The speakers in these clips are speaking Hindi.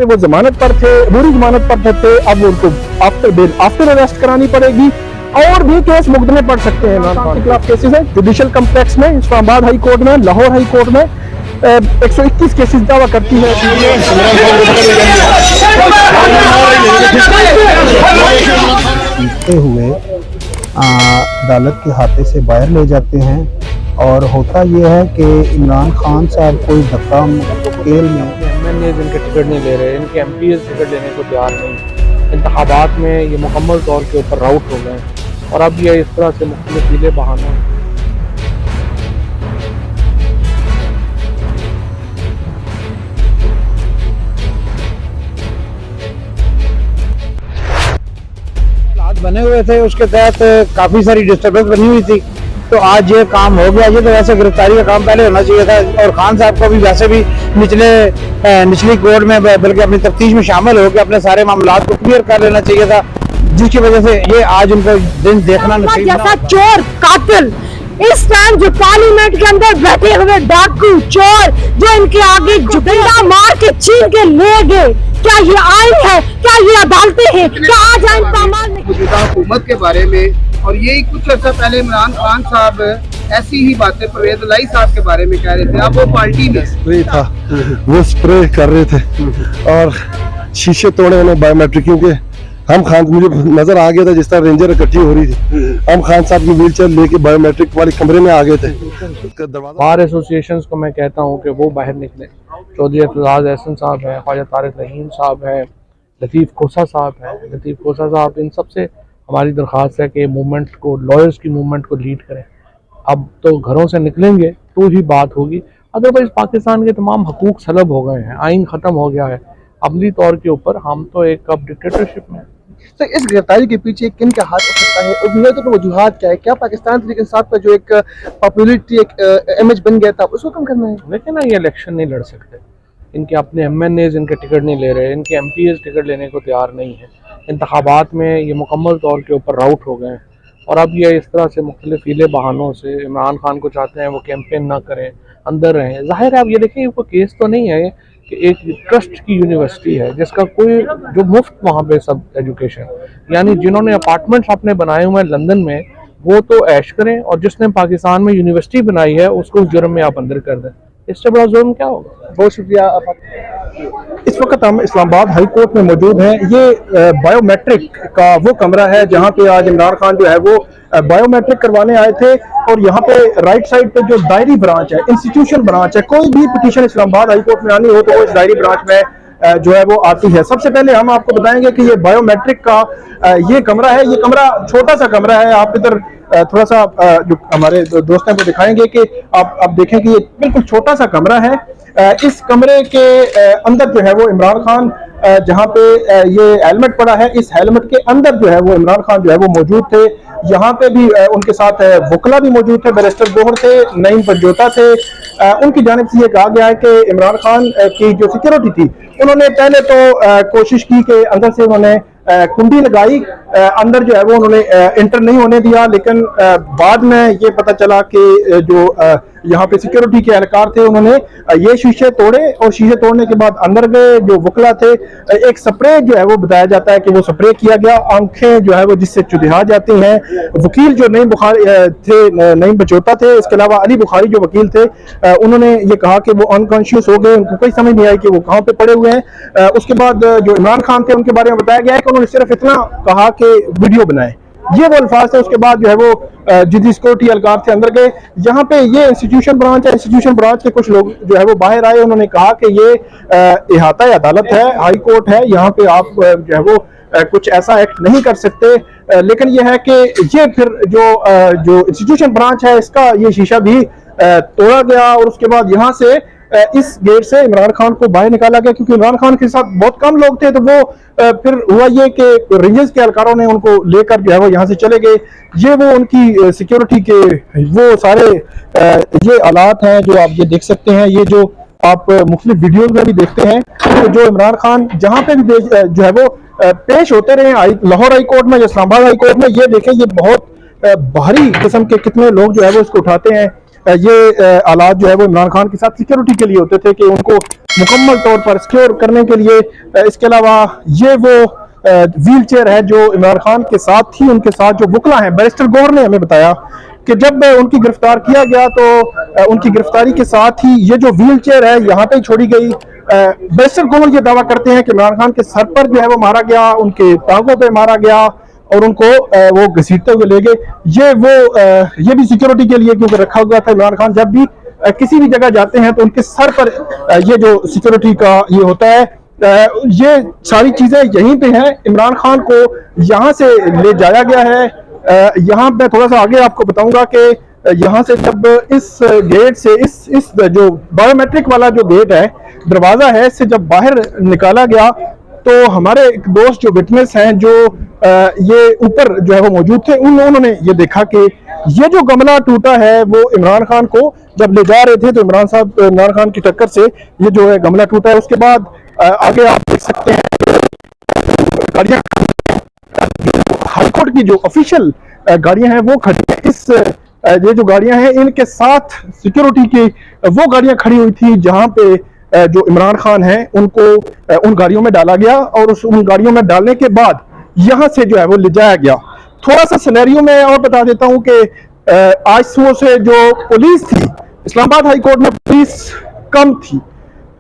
पे वो जमानत पर थे, बुरी जमानत पर थे, अब उनको आफ्टर अरेस्ट करानी पड़ेगी। और भी केस मुकदमे पड़ सकते हैं इमरान खान के खिलाफ। केसेस है जुडिशल कम्प्लेक्स में, इस्लामाबाद हाई कोर्ट में, लाहौर हाई कोर्ट में 121 केसेस दावा करती है। हुए अदालत के हाथे से बाहर ले जाते हैं और होता यह है कि इमरान खान साहब कोई धक्का खेल में MNA इनके टिकट नहीं ले रहे, इनके MPs टिकट लेने को तैयार नहीं। इंतखाबात में ये मुकम्मल तौर के ऊपर राउट हो गए और अब ये इस तरह से मुख्तलिफ हीले बहाने बने हुए थे, उसके तहत काफी सारी डिस्टर्बेंस बनी हुई थी। तो आज ये काम हो गया। ये तो वैसे गिरफ्तारी का काम पहले होना चाहिए था और खान साहब को भी वैसे भी निचली कोर्ट में बल्कि अपनी तफ्तीश में शामिल होकर अपने सारे मामलात को क्लियर कर लेना चाहिए था, जिसकी वजह से ये आज उनको दिन देखना नसीब जैसा चोर कातिल इस टाइम जो पार्लियामेंट के अंदर बैठे हुए डाकू चोर जो इनके आगे डंडा मार के छीन के ले गए, क्या ये आइन है? क्या ये अदालतें हैं? क्या आज आइन पामाल नहीं? मौजूदा हुकूमत के बारे में और यही कुछ अर्सा पहले इमरान खान साहब ऐसी ही बातें परवेज लाई साहब के बारे में कह रहे थे। अब वो पार्टी में स्प्रे था, वो स्प्रे कर रहे थे और शीशे तोड़े उन्होंने बायोमेट्रिक, क्योंकि हम खान मुझे नजर आ गया था जिस तरह रेंजर इकट्ठी हो रही थी, हम खान साहब की व्हीलचेयर लेके बायोमेट्रिक वाले कमरे में आ गए थे। बार एसोसिएशन को मैं कहता हूँ कि वो बाहर निकले। चौधरी एतजाज एहसन साहब है, ख्वाजा तारिक रहीम साहब है, लतीफ़ खोसा साहब है। लतीफ़ खोसा साहब, इन सबसे हमारी दरख्वास्त है कि मूवमेंट को, लॉयर्स की मूवमेंट को लीड करें। अब तो घरों से निकलेंगे तो ही बात होगी, अदरवाइज पाकिस्तान के तमाम हकूक सलब हो गए हैं, आइन ख़त्म हो गया है। अमली तौर के ऊपर हम तो एक अब डिक्टेटरशिप में। तो इस गिरफ्तारी के पीछे किन का हाथ हो सकता है? उम्मीद तो वजूहात क्या है? क्या पाकिस्तान तहरीक इंसाफ का जो एक पॉपुलरिटी एक इमेज बन गया था उसको कम करना है? लेकिन ना ये इलेक्शन नहीं लड़ सकते, इनके अपने MNAs इनके टिकट नहीं ले रहे, इनके MPs टिकट लेने को तैयार नहीं है। इंतखाबात में ये मुकम्मल तौर के ऊपर राउट हो गए और अब ये इस तरह से मुख्तलिफ हीले बहानों से इमरान खान को चाहते हैं वो कैंपेन ना करें, अंदर रहें। ज़ाहिर है आप ये देखें, कोई केस तो नहीं है कि एक ट्रस्ट की यूनिवर्सिटी है जिसका कोई जो मुफ्त वहाँ पे सब एजुकेशन, यानी जिन्होंने अपार्टमेंट्स अपने बनाए हुए हैं लंदन में वो तो ऐश करें और जिसने पाकिस्तान में यूनिवर्सिटी बनाई है उसको उस जुर्म में आप अंदर कर दें। इससे बड़ा जुर्म क्या होगा? बहुत शुक्रिया। इस वक्त हम इस्लामाबाद हाई कोर्ट में मौजूद हैं। ये बायोमेट्रिक का वो कमरा है जहाँ पे आज इमरान खान जो है वो बायोमेट्रिक करवाने आए थे और यहाँ पे राइट साइड पे जो डायरी ब्रांच है, इंस्टीट्यूशन ब्रांच है, कोई भी पिटीशन इस्लामाबाद हाई कोर्ट में आनी हो तो वो इस डायरी ब्रांच में जो है वो आती है। सबसे पहले हम आपको बताएंगे कि ये बायोमेट्रिक का ये कमरा है। ये कमरा छोटा सा कमरा है। आप इधर थोड़ा सा जो हमारे दोस्त हैं वो दिखाएंगे कि आप देखें कि ये बिल्कुल छोटा सा कमरा है। इस कमरे के अंदर जो है वो इमरान खान जहाँ पे ये हेलमेट पड़ा है, इस हेलमेट के अंदर जो है वो इमरान खान जो है वो मौजूद थे। यहाँ पे भी उनके साथ वकला भी मौजूद थे, बैरिस्टर गोहर थे, नईम पंजोता थे। उनकी जानिब से ये कहा गया है कि इमरान खान की जो सिक्योरिटी थी उन्होंने पहले तो कोशिश की कि अंदर से उन्होंने कुंडी लगाई, अंदर जो है वो उन्होंने इंटर नहीं होने दिया, लेकिन बाद में ये पता चला कि जो यहाँ पे सिक्योरिटी के एहलकार थे उन्होंने ये शीशे तोड़े और शीशे तोड़ने के बाद अंदर गए। जो वकला थे, एक स्प्रे जो है वो बताया जाता है कि वो स्प्रे किया गया, आंखें जो है वो जिससे चुदिहा जाती हैं। वकील जो नईम बुखारी थे, नईम बचौता थे, इसके अलावा अली बुखारी जो वकील थे, उन्होंने ये कहा कि वो अनकॉन्शियस हो गए, उनको कोई समझ नहीं आई कि वो कहाँ पे पड़े हुए हैं। उसके बाद जो इमरान खान थे उनके बारे में बताया गया है कि उन्होंने सिर्फ इतना कहा कि वीडियो बनाए, ये वो अल्फाज थे। उसके बाद जो है वो जिस सिक्योरिटी एहलकार थे अंदर गए। यहाँ पे ये इंस्टीट्यूशन ब्रांच है, इंस्टीट्यूशन ब्रांच के कुछ लोग जो है वो बाहर आए, उन्होंने कहा कि ये इहाता अदालत है, हाई कोर्ट है, यहाँ पे आप जो है वो कुछ ऐसा एक्ट नहीं कर सकते। लेकिन ये है कि ये फिर जो इंस्टीट्यूशन ब्रांच है इसका ये शीशा भी तोड़ा गया और उसके बाद यहाँ से इस गेट से इमरान खान को बाहर निकाला गया, क्योंकि इमरान खान के साथ बहुत कम लोग थे। तो वो फिर हुआ ये कि रेंजर्स के एहलकारों ने उनको लेकर जो है वो यहाँ से चले गए। ये वो उनकी सिक्योरिटी के वो सारे ये हालात हैं जो आप ये देख सकते हैं। ये जो आप मुख्तलिफ वीडियोज में भी देखते हैं तो जो इमरान खान जहाँ पे भी जो है वो पेश होते रहे, लाहौर हाई कोर्ट में या इस्लामाबाद हाई कोर्ट में, ये देखें ये बहुत भारी किस्म के कितने लोग जो है वो इसको उठाते हैं। ये आलात जो है वो इमरान खान के साथ सिक्योरिटी के लिए होते थे कि उनको मुकम्मल तौर पर सिक्योर करने के लिए। इसके अलावा ये वो व्हील चेयर है जो इमरान खान के साथ थी, उनके साथ जो वकला हैं, बैरिस्टर गौहर ने हमें बताया कि जब उनकी गिरफ्तार किया गया तो उनकी गिरफ्तारी के साथ ही ये जो व्हील चेयर है यहाँ पे छोड़ी गई। बैरिस्टर गौहर ये दावा करते हैं कि इमरान खान के सर पर जो है वो मारा गया, उनके टांगों पे मारा गया और उनको वो घसीटते हुए ले गए। ये भी सिक्योरिटी के लिए क्योंकि रखा हुआ था। इमरान खान जब भी किसी भी जगह जाते हैं तो उनके सर पर ये जो सिक्योरिटी का ये होता है, ये सारी चीजें यहीं पे हैं। इमरान खान को यहाँ से ले जाया गया है। यहाँ मैं थोड़ा सा आगे आपको बताऊंगा कि यहाँ से जब इस गेट से इस जो बायोमेट्रिक वाला जो गेट है, दरवाजा है, इससे जब बाहर निकाला गया तो हमारे एक दोस्त जो विटनेस हैं जो ये ऊपर जो है वो मौजूद थे, उन्होंने ये देखा कि ये जो गमला टूटा है वो इमरान खान को जब ले जा रहे थे तो इमरान खान की टक्कर से ये जो है गमला टूटा है। उसके बाद आगे आप देख सकते हैं गाड़ियां, हाईकोर्ट की जो ऑफिशियल गाड़ियां हैं वो खड़ी है। ये जो गाड़ियां हैं इनके साथ सिक्योरिटी की वो गाड़ियां खड़ी हुई थी जहां पे जो इमरान खान हैं उनको उन गाड़ियों में डाला गया और उन गाड़ियों में डालने के बाद यहां से जो है वो ले जाया गया। थोड़ा सा सिनेरियो में और बता देता हूं कि आज सुबह से जो पुलिस थी इस्लामाबाद हाई कोर्ट में, पुलिस कम थी,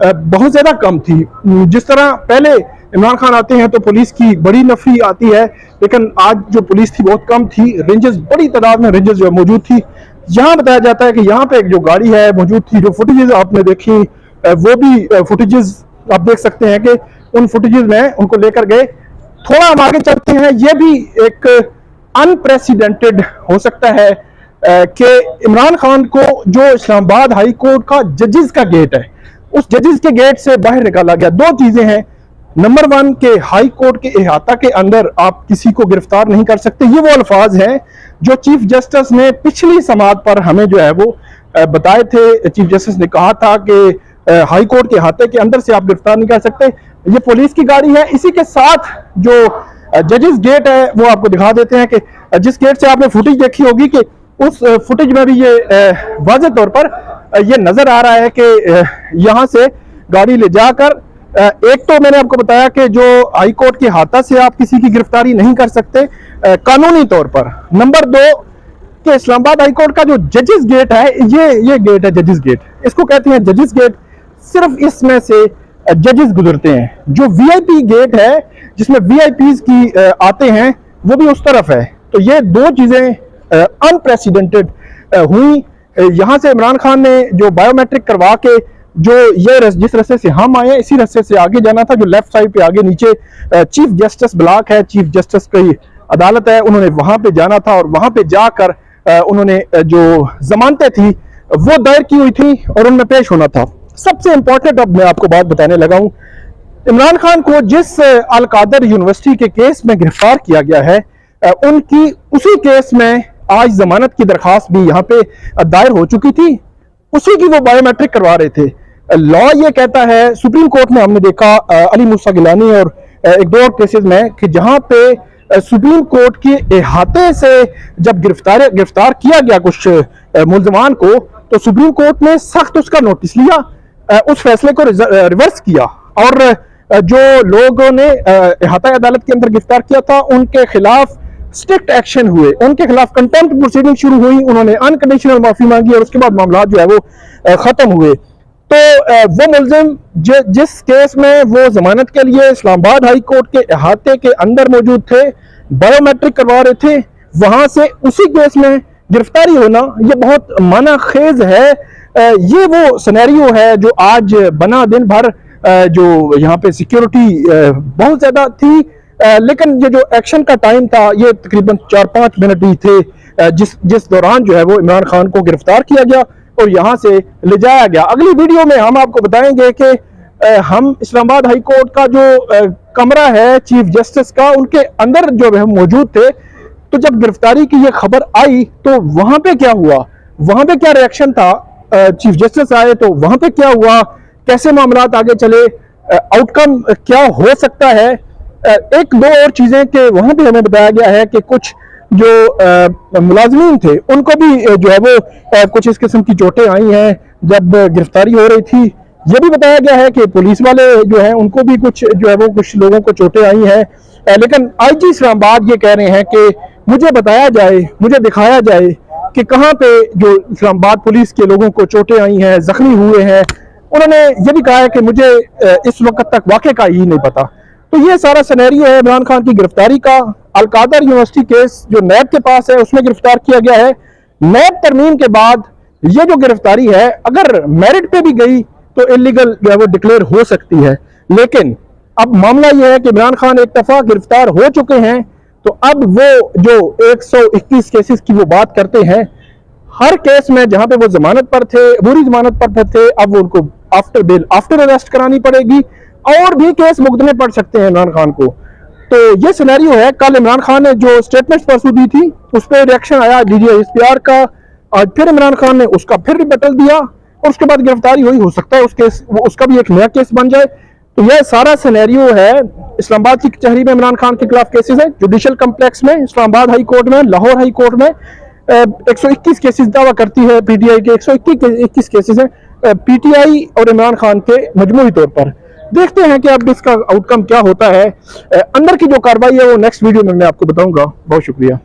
बहुत ज्यादा कम थी। जिस तरह पहले इमरान खान आते हैं तो पुलिस की बड़ी नफरी आती है, लेकिन आज जो पुलिस थी बहुत कम थी। रेंजर्स, बड़ी तादाद में रेंजर्स जो मौजूद थी। यहाँ बताया जाता है कि यहाँ पे एक जो गाड़ी है मौजूद थी, जो फुटेजेस आपने देखी वो भी फुटेजेस आप देख सकते हैं कि उन फुटेजेस में उनको लेकर गए। थोड़ा हम आगे चलते हैं। ये भी एक अनप्रेसिडेंटेड हो सकता है कि इमरान खान को जो इस्लामाबाद हाई कोर्ट का जजेस का गेट है, उस जजेस के गेट से बाहर निकाला गया। दो चीजें हैं। नंबर 1 के हाई कोर्ट के इहाता के अंदर आप किसी को गिरफ्तार नहीं कर सकते। ये वो अल्फाज हैं जो चीफ जस्टिस ने पिछली समाअत पर हमें जो है वो बताए थे। चीफ जस्टिस ने कहा था कि हाई कोर्ट के इहाते के अंदर से आप गिरफ्तार नहीं कर सकते। ये पुलिस की गाड़ी है। इसी के साथ जो जजेस गेट है वो आपको दिखा देते हैं कि जिस गेट से आपने फुटेज देखी होगी कि उस फुटेज में भी ये वाज़ेह तौर पर ये नजर आ रहा है कि यहाँ से गाड़ी ले जाकर एक तो मैंने आपको बताया कि जो हाई कोर्ट के इहाता से आप किसी की गिरफ्तारी नहीं कर सकते कानूनी तौर पर। नंबर 2 कि इस्लामाबाद हाई कोर्ट का जो जजेस गेट है, ये गेट है जजेस गेट, इसको कहते हैं जजेस गेट। सिर्फ इसमें से जजेस गुजरते हैं। जो वीआईपी गेट है जिसमें वीआईपीज की आते हैं वो भी उस तरफ है। तो ये दो चीजें अनप्रेसिडेंटेड हुई। यहां से इमरान खान ने जो बायोमेट्रिक करवा के जो ये जिस रास्ते से हम आए इसी रास्ते से आगे जाना था, जो लेफ्ट साइड पे आगे नीचे चीफ जस्टिस ब्लॉक है, चीफ जस्टिस की अदालत है, उन्होंने वहां पे जाना था और वहां पे जाकर उन्होंने जो जमानतें थी वो दायर की हुई थी और उनमें पेश होना था। सबसे इंपॉर्टेंट अब मैं आपको बात बताने लगा हूं। इमरान खान को जिस अल कादर यूनिवर्सिटी के केस में गिरफ्तार किया गया है, उनकी उसी केस में आज जमानत की दरखास्त भी यहाँ पे दायर हो चुकी थी। उसी की वो बायोमेट्रिक करवा रहे थे। लॉ ये कहता है, सुप्रीम कोर्ट में हमने देखा अली मूसा गिलानी और एक दो और केसेस में कि जहां पे सुप्रीम कोर्ट के इहाते से जब गिरफ्तार किया गया कुछ मुल्जमान को, तो सुप्रीम कोर्ट ने सख्त उसका नोटिस लिया, उस फैसले को रिवर्स किया और जो लोगों ने इहाता अदालत के अंदर गिरफ्तार किया था उनके खिलाफ स्ट्रिक्ट एक्शन हुए, उनके खिलाफ कंटेम्प्ट प्रोसीडिंग शुरू हुई, उन्होंने अनकंडीशनल माफी मांगी और उसके बाद मामला जो है वो खत्म हुए। तो वो मुल्जिम जिस केस में वो जमानत के लिए इस्लामाबाद हाई कोर्ट के इहाते के अंदर मौजूद थे, बायोमेट्रिक करवा रहे थे, वहां से उसी केस में गिरफ्तारी होना ये बहुत माना खेज है। ये वो सिनेरियो है जो आज बना। दिन भर जो यहाँ पे सिक्योरिटी बहुत ज्यादा थी, लेकिन ये जो एक्शन का टाइम था ये तकरीबन 4-5 मिनट ही थे, जिस दौरान जो है वो इमरान खान को गिरफ्तार किया गया और यहाँ से ले जाया गया। अगली वीडियो में हम आपको बताएंगे कि हम इस्लामाबाद हाई कोर्ट का जो कमरा है चीफ जस्टिस का, उनके अंदर जो है मौजूद थे, तो जब गिरफ्तारी की ये खबर आई तो वहां पे क्या हुआ, वहां पे क्या रिएक्शन था, चीफ जस्टिस आए तो वहां पे क्या हुआ, कैसे मामलात आगे चले, आउटकम क्या हो सकता है। एक दो और चीजें कि वहां पे हमें बताया गया है कि कुछ जो मुलाजमीन थे उनको भी जो है वो कुछ इस किस्म की चोटें आई हैं जब गिरफ्तारी हो रही थी। ये भी बताया गया है कि पुलिस वाले जो हैं उनको भी कुछ जो है वो कुछ लोगों को चोटें आई हैं। लेकिन आईजी इस्लामाबाद ये कह रहे हैं कि मुझे बताया जाए, मुझे दिखाया जाए कि कहाँ पे जो इस्लामाबाद पुलिस के लोगों को चोटें आई हैं, जख्मी हुए हैं। उन्होंने ये भी कहा है कि मुझे इस वक्त तक वाक़े का ही नहीं पता। तो ये सारा सिनेरियो है इमरान खान की गिरफ्तारी का। अलकादर यूनिवर्सिटी केस जो नैब के पास है उसमें गिरफ्तार किया गया है। नैब तरमीम के बाद ये जो गिरफ्तारी है अगर मेरिट पे भी गई तो इलीगल जो है वो डिक्लेयर हो सकती है। लेकिन अब मामला यह है कि इमरान खान एक दफा गिरफ्तार हो चुके हैं, तो अब वो जो 121 केसेस की वो बात करते हैं, हर केस में जहां पे वो जमानत पर थे, बुरी जमानत पर थे, अब वो उनको आफ्टर बेल, आफ्टर अरेस्ट करानी पड़ेगी और भी केस मुकदमे पड़ सकते हैं इमरान खान को। तो ये सिनेरियो है। कल इमरान खान ने जो स्टेटमेंट परसों दी थी उस पर रिएक्शन आया DGISPR का, आज फिर इमरान खान ने उसका फिर रिबटल दिया और उसके बाद गिरफ्तारी हुई। हो सकता है उस केस उसका भी एक नया केस बन जाए। तो यह सारा सिनेरियो है। इस्लामाबाद की कचहरी में इमरान खान के खिलाफ केसेस हैं, जुडिशल कम्प्लेक्स में, इस्लामाबाद हाई कोर्ट में, लाहौर हाई कोर्ट में 121 केसेस दावा करती है PTI के। 121 केसेस हैं PTI और इमरान खान के मजमूई तौर पर। देखते हैं कि अब इसका आउटकम क्या होता है। अंदर की जो कार्रवाई है वो नेक्स्ट वीडियो में मैं आपको बताऊंगा। बहुत शुक्रिया।